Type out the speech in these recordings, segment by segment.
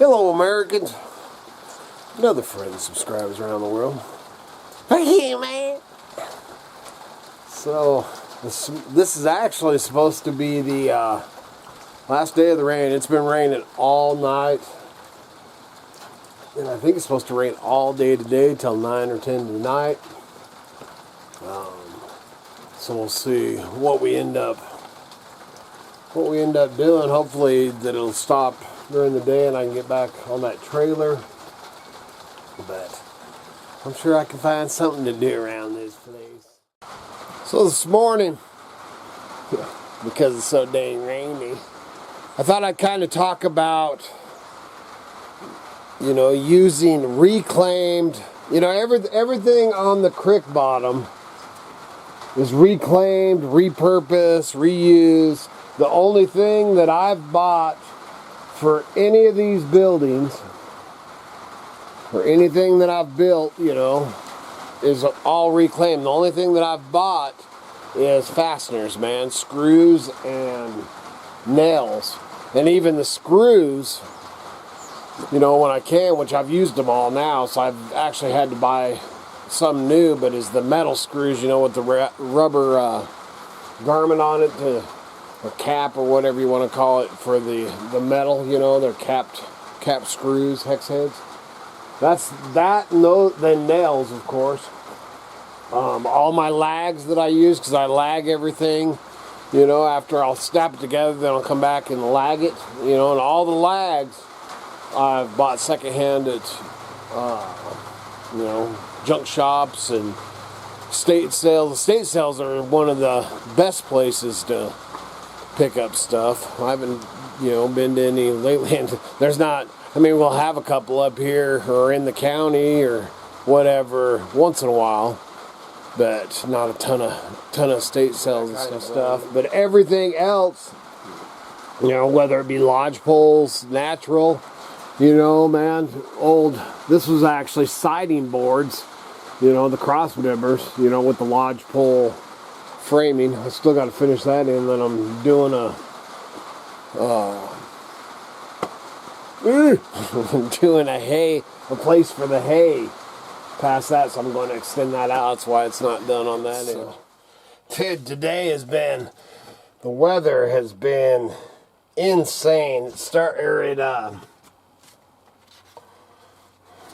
Hello, Americans. And other friends and subscribers around the world. Hey, man. So, this is actually supposed to be the last day of the rain. It's been raining all night. And I think it's supposed to rain all day today till 9 or 10 tonight. So we'll see what we end up doing. Hopefully that it'll stop during the day and I can get back on that trailer. But I'm sure I can find something to do around this place. So this morning, because it's so dang rainy, I thought I'd kind of talk about, using reclaimed, everything on the creek bottom is reclaimed, repurposed, reused. The only thing that I've bought for any of these buildings, or anything that I've built, is all reclaimed. The only thing that I've bought is fasteners, man. Screws and nails. And even the screws, when I can, which I've used them all now, so I've actually had to buy some new, but is the metal screws, with the rubber garment on it, or cap, or whatever you want to call it, for the metal, they're capped screws, hex heads. That's that, and then nails, of course. All my lags that I use, because I lag everything, after I'll snap it together, then I'll come back and lag it, and all the lags I've bought secondhand at, junk shops and state sales. The state sales are one of the best places to pick up stuff. I haven't, been to any lately, and there's not, we'll have a couple up here or in the county or whatever once in a while, but not a ton of state sales and stuff. But everything else, whether it be lodge poles, natural, this was actually siding boards, the cross members, with the lodge pole framing. I still got to finish that in. Then I'm doing a place for the hay past that, so I'm going to extend that out. That's why it's not done on that end. Dude, today the weather has been insane. It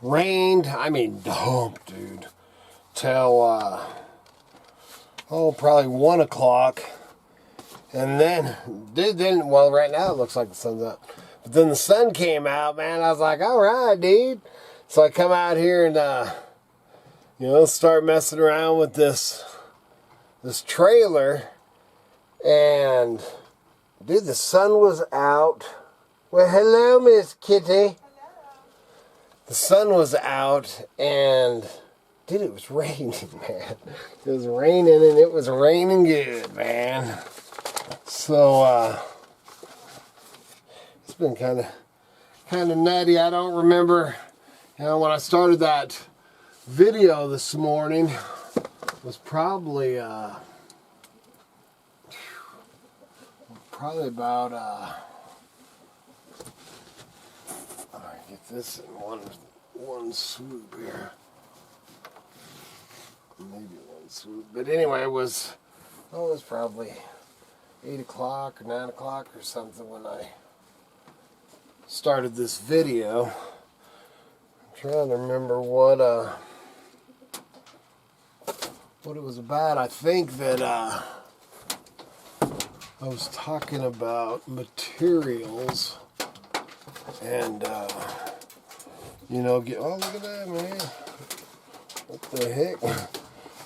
rained, dumped, dude, till probably 1 o'clock, and then right now it looks like the sun's out, but then the sun came out, man. I was like, all right, dude. So I come out here and start messing around with this trailer, and dude, the sun was out. Well, hello, Miss Kitty. The sun was out, and dude, it was raining, man. It was raining, and it was raining good, man. So it's been kind of nutty. I don't remember, when I started that video this morning, it was probably about get this in one swoop here. Maybe one swoop. But anyway, it was probably 8 o'clock or 9 o'clock or something when I started this video. I'm trying to remember what it was about. I think that I was talking about materials and oh, look at that, man. What the heck?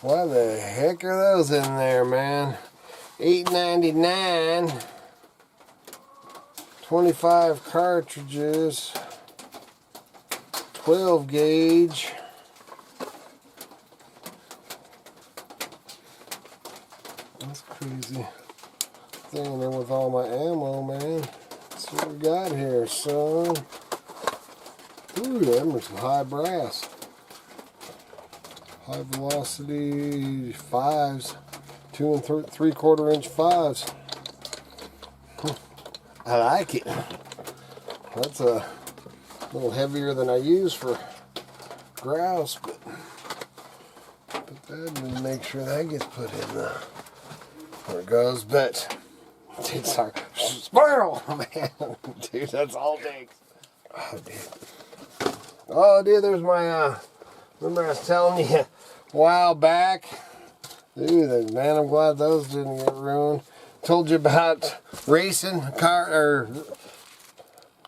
Why the heck are those in there, man? $8.99. 25 cartridges. 12 gauge. That's crazy. Thing there with all my ammo, man. That's what we got here, son. Ooh, them are some high brass. High velocity 5s. 2 and 3/4 inch 5s. I like it. That's a little heavier than I use for grouse, but put that and make sure that gets put in where it goes. But dude, sorry, squirrel, man, dude, that's all it takes. Oh, dude, there's my. Remember I was telling you a while back, dude, man, I'm glad those didn't get ruined. Told you about racing car, or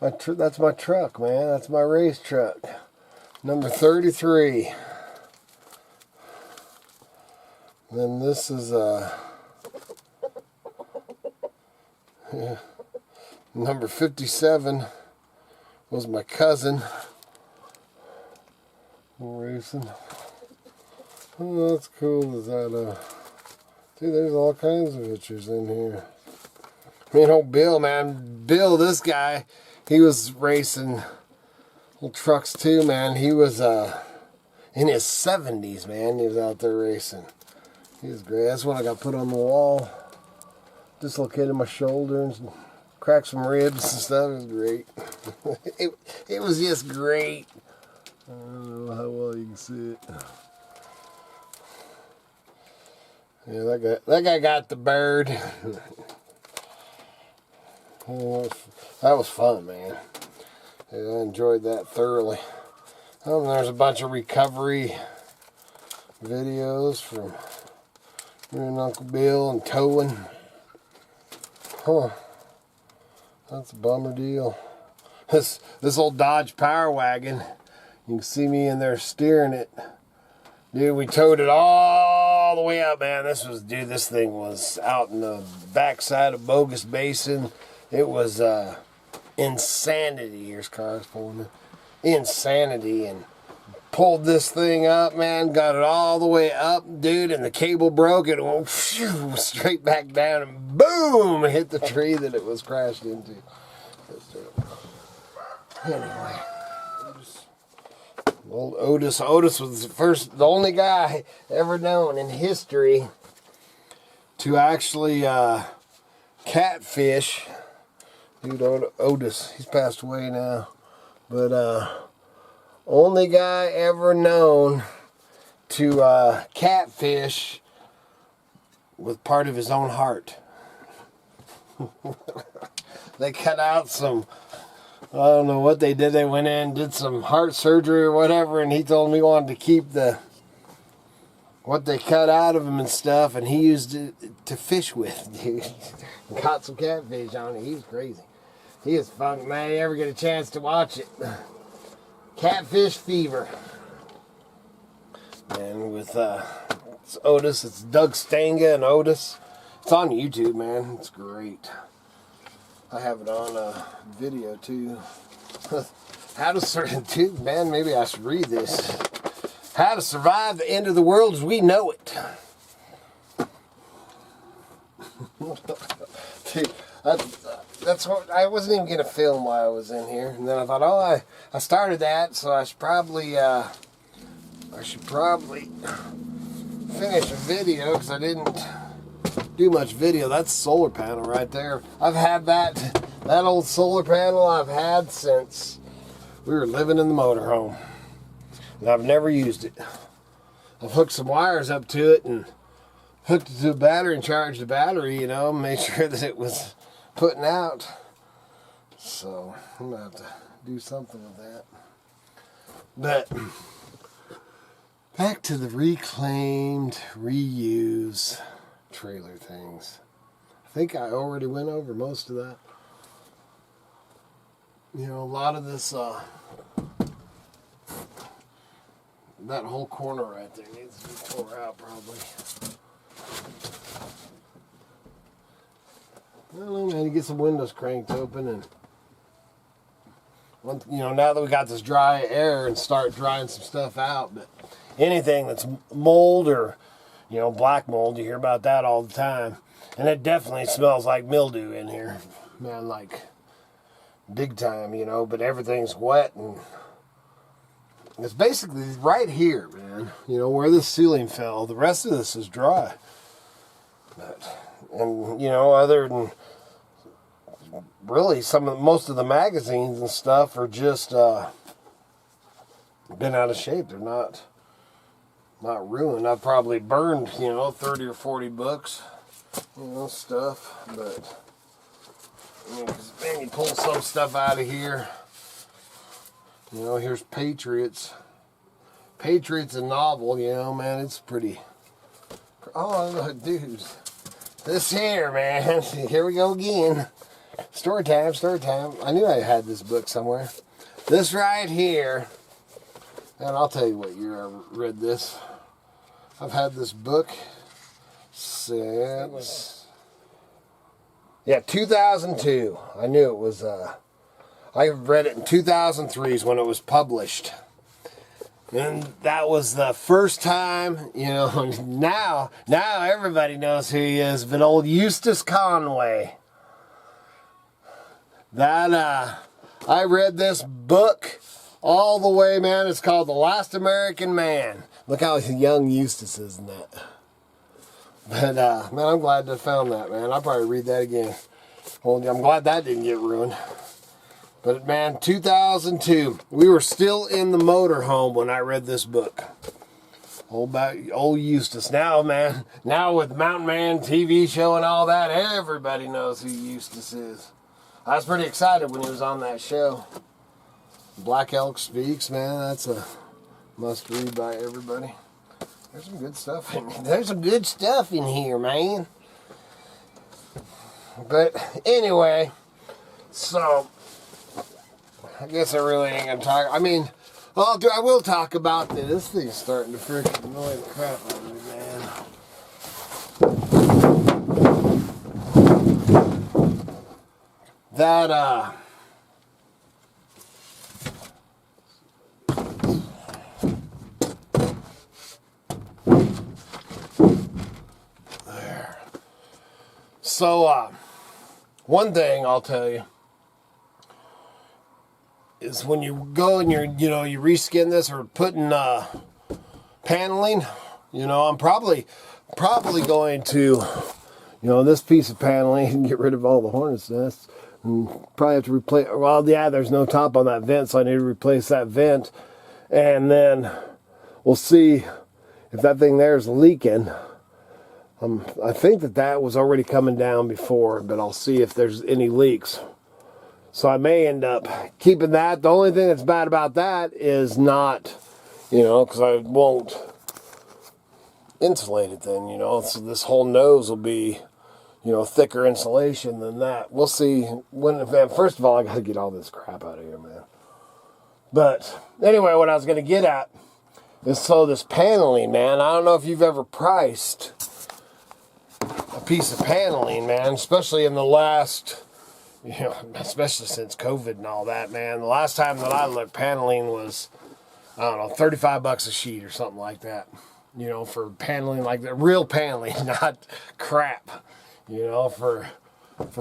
that's my truck, man. That's my race truck, number 33. Then this is number 57 was my cousin racing. Oh, that's cool. Is that dude, there's all kinds of pictures in here. I mean, old Bill, man. Bill, this guy, he was racing little trucks too, man. He was in his 70s, man. He was out there racing. He was great. That's when I got put on the wall. Dislocated my shoulder and cracked some ribs and stuff. It was great. it was just great. I don't know how well you can see it. Yeah, that guy got the bird. That was fun, man. Yeah, I enjoyed that thoroughly. There's a bunch of recovery videos from me and Uncle Bill and towing. Huh. That's a bummer deal. This old Dodge Power Wagon, you can see me in there steering it. Dude, we towed it all the way up, man. This thing was out in the backside of Bogus Basin. It was insanity. Here's cars pulling in. Insanity. And pulled this thing up, man. Got it all the way up, dude. And the cable broke. It went straight back down and boom! Hit the tree that it was crashed into. Anyway. Old Otis. Otis was the only guy ever known in history to actually catfish. Dude, Otis, he's passed away now. But only guy ever known to catfish with part of his own heart. They cut out some, I don't know what they did. They went in and did some heart surgery or whatever, and he told me he wanted to keep what they cut out of him and stuff, and he used it to fish with, dude. Caught some catfish on it. He was crazy. He is fun, man. You ever get a chance to watch it? Catfish Fever. And with it's Otis, it's Doug Stanga and Otis. It's on YouTube, man. It's great. I have it on video too. How to dude, man, maybe I should read this. How to survive the end of the world as we know it. Dude, that's what I wasn't even gonna film while I was in here, and then I thought, oh, I started that, so I should probably finish a video because I didn't do much video. That's solar panel right there. I've had that old solar panel I've had since we were living in the motorhome, and I've never used it. I've hooked some wires up to it and hooked it to a battery and charged the battery, made sure that it was putting out. So I'm gonna have to do something with that. But back to the reclaimed, reuse trailer things. I think I already went over most of that. A lot of this, that whole corner right there needs to be tore out probably. I don't know, man. You get some windows cranked open and, now that we got this dry air and start drying some stuff out, but anything that's mold or, black mold, you hear about that all the time. And it definitely smells like mildew in here, man, like big time, but everything's wet and it's basically right here, man, where the ceiling fell. The rest of this is dry. And, other than really most of the magazines and stuff are just been out of shape. They're not ruined. I've probably burned, 30 or 40 books, stuff. But, man, you pull some stuff out of here. Here's Patriots. Patriots, a novel, man, it's pretty. Oh, dudes. This here, man. Here we go again. Story time, story time. I knew I had this book somewhere. This right here. And I'll tell you what year I read this. I've had this book since... 2002. I knew it was... I read it in 2003 is when it was published. And that was the first time, now everybody knows who he is, but old Eustace Conway. That, I read this book all the way, man. It's called The Last American Man. Look how young Eustace is in that. But, man, I'm glad to have found that, man. I'll probably read that again. Well, I'm glad that didn't get ruined. But, man, 2002. We were still in the motorhome when I read this book. Old Eustace. Now, man, now with Mountain Man TV show and all that, everybody knows who Eustace is. I was pretty excited when he was on that show. Black Elk Speaks, man. That's a must-read by everybody. There's some good stuff in here. There's some good stuff in here, man. But anyway, so I guess I really ain't gonna talk. I mean, I will talk about this. This thing's starting to freaking annoy the crap out of me, man. That there. So one thing I'll tell you is when you go and you reskin this or putting paneling, I'm probably going to, this piece of paneling and get rid of all the hornet's nests and probably have to replace, well, yeah, there's no top on that vent, so I need to replace that vent, and then we'll see if that thing there is leaking. I think that was already coming down before, but I'll see if there's any leaks. So I may end up keeping that. The only thing that's bad about that is not, because I won't insulate it then, So this whole nose will be, thicker insulation than that. We'll see. First of all, I got to get all this crap out of here, man. But anyway, what I was going to get at is this paneling, man. I don't know if you've ever priced a piece of paneling, man, especially in the last... especially since COVID and all that, man. The last time that I looked, paneling was, I don't know, $35 a sheet or something like that. For paneling like that, real paneling, not crap. For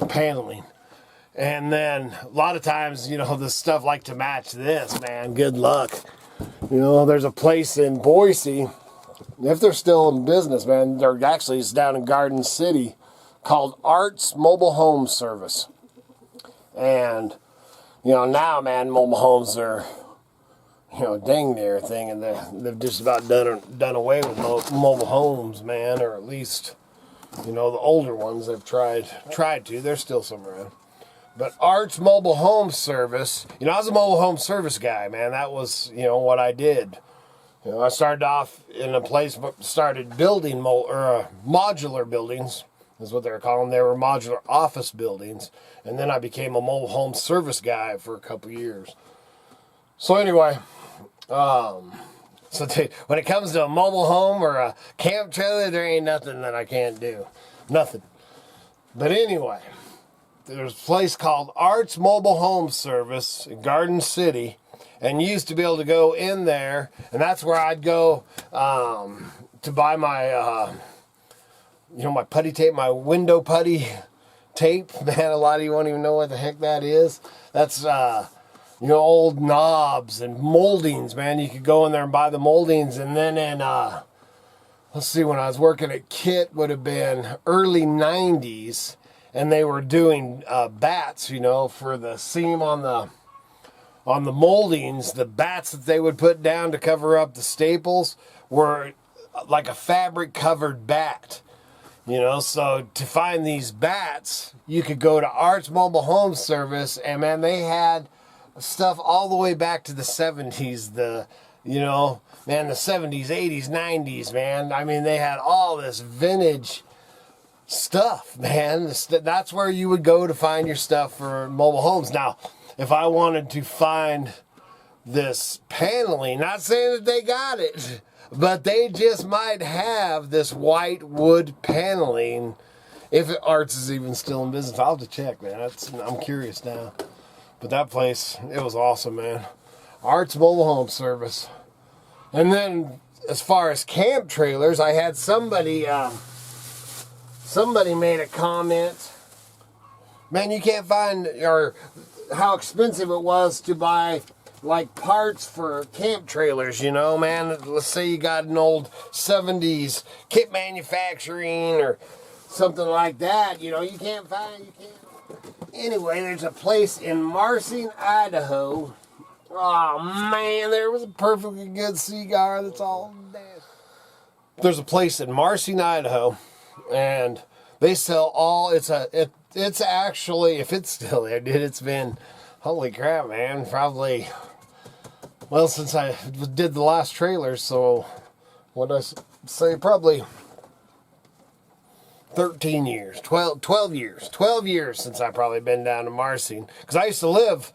paneling. And then a lot of times, the stuff like to match this, man. Good luck. There's a place in Boise, if they're still in business, man. They're actually it's down in Garden City, called Arts Mobile Home Service. And, now, man, mobile homes are, dang near a thing, and they've just about done away with mobile homes, man, or at least, the older ones they've tried to. There's still some around. But Arts Mobile Home Service, I was a mobile home service guy, man. That was, what I did. I started off in a place, started building modular buildings, is what they were calling them. They were modular office buildings. And then I became a mobile home service guy for a couple years. So anyway, when it comes to a mobile home or a camp trailer, there ain't nothing that I can't do. Nothing. But anyway, there's a place called Arts Mobile Home Service in Garden City. And you used to be able to go in there, and that's where I'd go to buy my, my putty tape, my window putty tape. Man, a lot of you won't even know what the heck that is. That's, old knobs and moldings, man. You could go in there and buy the moldings, and then let's see, when I was working at KIT, would have been early 90s, and they were doing bats, you know, for the seam on the moldings. The bats that they would put down to cover up the staples were like a fabric covered bat, you know. So to find these bats, you could go to Art's Mobile Home Service, and man, they had stuff all the way back to the 70s, the 70s, 80s, 90s, man. I mean, they had all this vintage stuff, man. That's where you would go to find your stuff for mobile homes. Now, if I wanted to find this paneling, not saying that they got it, but they just might have this white wood paneling. If Arts is even still in business, I'll have to check, man. I'm curious now. But that place, it was awesome, man. Arts Mobile Home Service. And then, as far as camp trailers, I had somebody made a comment. Man, you can't find, or how expensive it was to buy like parts for camp trailers, you know, man. Let's say you got an old 70s kit manufacturing or something like that, you know, you can't. Anyway, there's a place in Marsing, Idaho. Oh man, there was a perfectly good cigar that's all dead. There's a place in Marsing, Idaho, and they sell all, it's actually, if it's still there, dude, it's been, holy crap, man, probably, well, since I did the last trailer, so, what did I say, probably 13 years, 12 years since I've probably been down to Marsing, because I used to live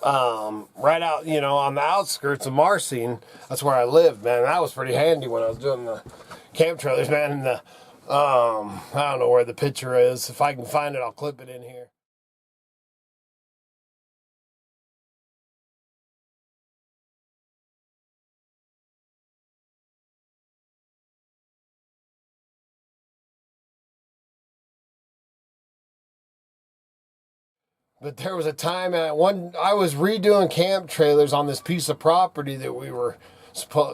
right out, you know, on the outskirts of Marsing. That's where I lived, man. That was pretty handy when I was doing the camp trailers, man. And I don't know where the picture is. If I can find it, I'll clip it in here. But there was a time I was redoing camp trailers on this piece of property that we were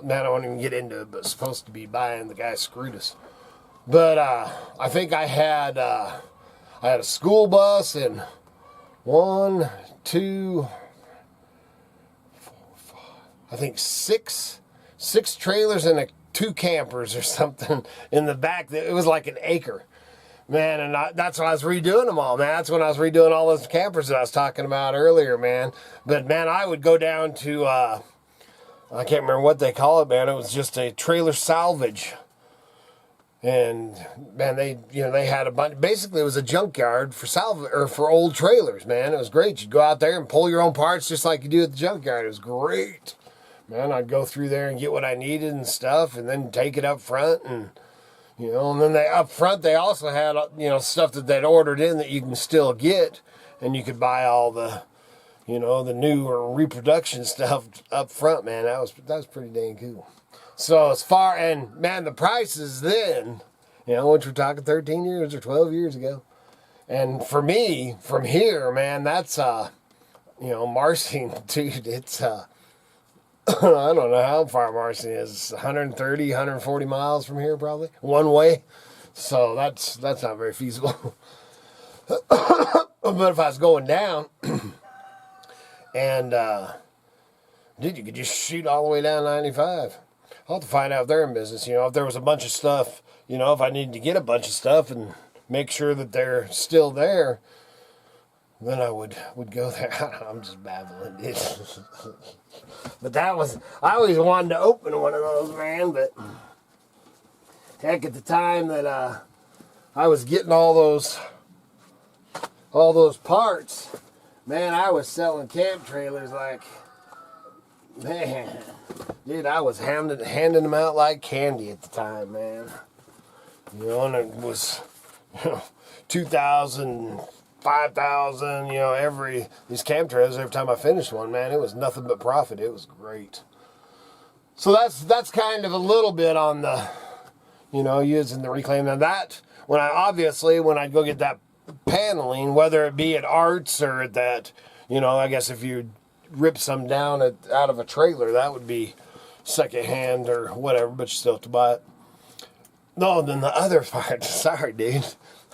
man, I won't even get into it, but supposed to be buying. The guy screwed us. But I think I had a school bus and 1, 2, 4, 5, I think six trailers and 2 campers or something in the back. It was like an acre. Man, and that's when I was redoing them all, man. That's when I was redoing all those campers that I was talking about earlier, man. But, man, I would go down to, I can't remember what they call it, man. It was just a trailer salvage. And, man, they had a bunch. Basically, it was a junkyard for for old trailers, man. It was great. You'd go out there and pull your own parts just like you do at the junkyard. It was great. Man, I'd go through there and get what I needed and stuff and then take it up front and... You know, and then up front, they also had, you know, stuff that they'd ordered in that you can still get. And you could buy all the, you know, the newer reproduction stuff up front, man. That was pretty dang cool. So man, the prices then, you know, which we're talking 13 years or 12 years ago. And for me, from here, man, that's, you know, Marsing, dude, it's, I don't know how far Marsing is. 130, 140 miles from here, probably one way. So that's not very feasible. But if I was going down, and dude, you could just shoot all the way down 95. I'll have to find out if they're in business. You know, if there was a bunch of stuff. You know, if I needed to get a bunch of stuff and make sure that they're still there, then I would go there. I'm just babbling, dude. But I always wanted to open one of those, man. But heck, at the time that I was getting all those parts, man, I was selling camp trailers like, man, dude, I was handing them out like candy at the time, man. You know, and it was, you know, 2,000. 5,000, you know, these camp trailers, every time I finished one, man, it was nothing but profit. It was great. So that's kind of a little bit on the, you know, using the reclaim. Now that, when I'd go get that paneling, whether it be at Arts or at that, you know, I guess if you rip some down out of a trailer, that would be secondhand or whatever, but you still have to buy it. No, then the other part, sorry, dude.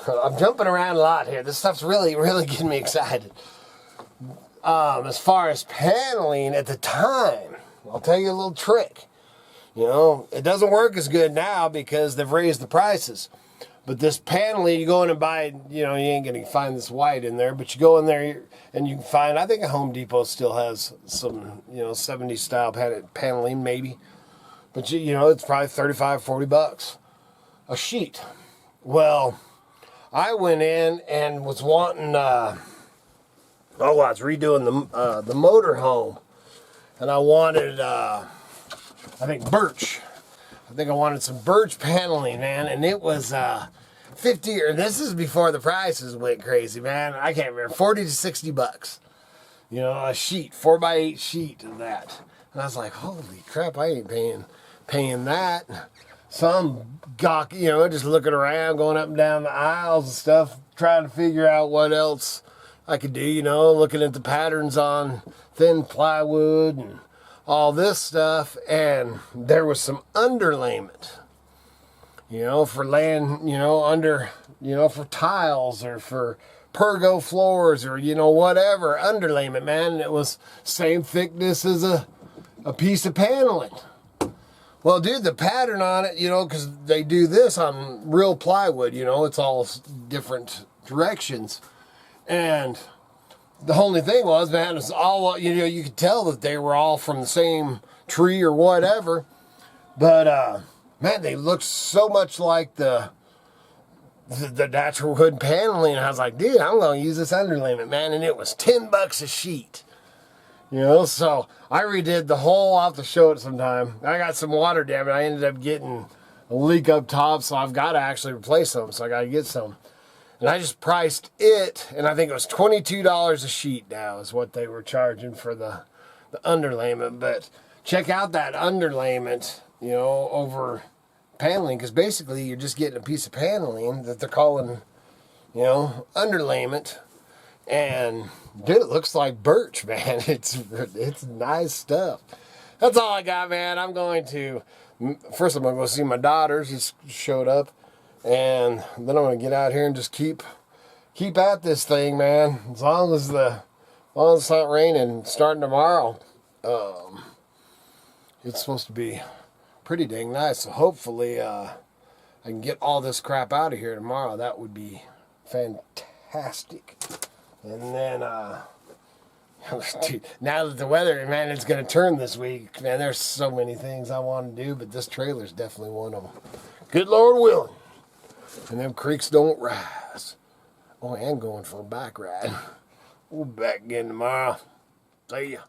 I'm jumping around a lot here. This stuff's really, really getting me excited. As far as paneling at the time, I'll tell you a little trick. You know, it doesn't work as good now because they've raised the prices. But this paneling, you go in and buy, you know, you ain't going to find this white in there, but you go in there and you can find, I think a Home Depot still has some, you know, 70s style paneling maybe. But, you know, it's probably 35, 40 bucks a sheet. Well, I went in and was wanting, I was redoing the motorhome. And I wanted, I think birch. I think I wanted some birch paneling, man, and it was 50, or this is before the prices went crazy, man. I can't remember, 40 to 60 bucks. You know, a sheet, 4x8 sheet of that. And I was like, holy crap, I ain't paying that. Some gawk, you know, just looking around, going up and down the aisles and stuff, trying to figure out what else I could do, you know, looking at the patterns on thin plywood and all this stuff, and there was some underlayment, you know, for laying, you know, under, you know, for tiles or for pergo floors or, you know, whatever, underlayment, man. And it was same thickness as a piece of paneling. Well, dude, the pattern on it, you know, because they do this on real plywood, you know, it's all different directions. And the only thing was, man, it's all, you know, you could tell that they were all from the same tree or whatever. But, man, they looked so much like the natural wood paneling. I was like, dude, I'm going to use this underlayment, man. And it was 10 bucks a sheet. You know, so I redid the whole, I'll have to show it sometime. I got some water damage. I ended up getting a leak up top, so I've got to actually replace some. So I got to get some. And I just priced it, and I think it was $22 a sheet now is what they were charging for the underlayment. But check out that underlayment, you know, over paneling, because basically you're just getting a piece of paneling that they're calling, you know, underlayment. And dude, it looks like birch, man. It's nice stuff. That's all I got, man. I'm going to, first I'm going to go see my daughter. She showed up. And then I'm going to get out here and just keep at this thing, man. As long as it's not raining starting tomorrow, it's supposed to be pretty dang nice. So hopefully I can get all this crap out of here tomorrow. That would be fantastic. And then dude, now that the weather, man, it's going to turn this week, man, there's so many things I want to do, but this trailer's definitely one of them. Good Lord willing. And them creeks don't rise. Oh, and going for a bike ride. We'll be back again tomorrow. See ya.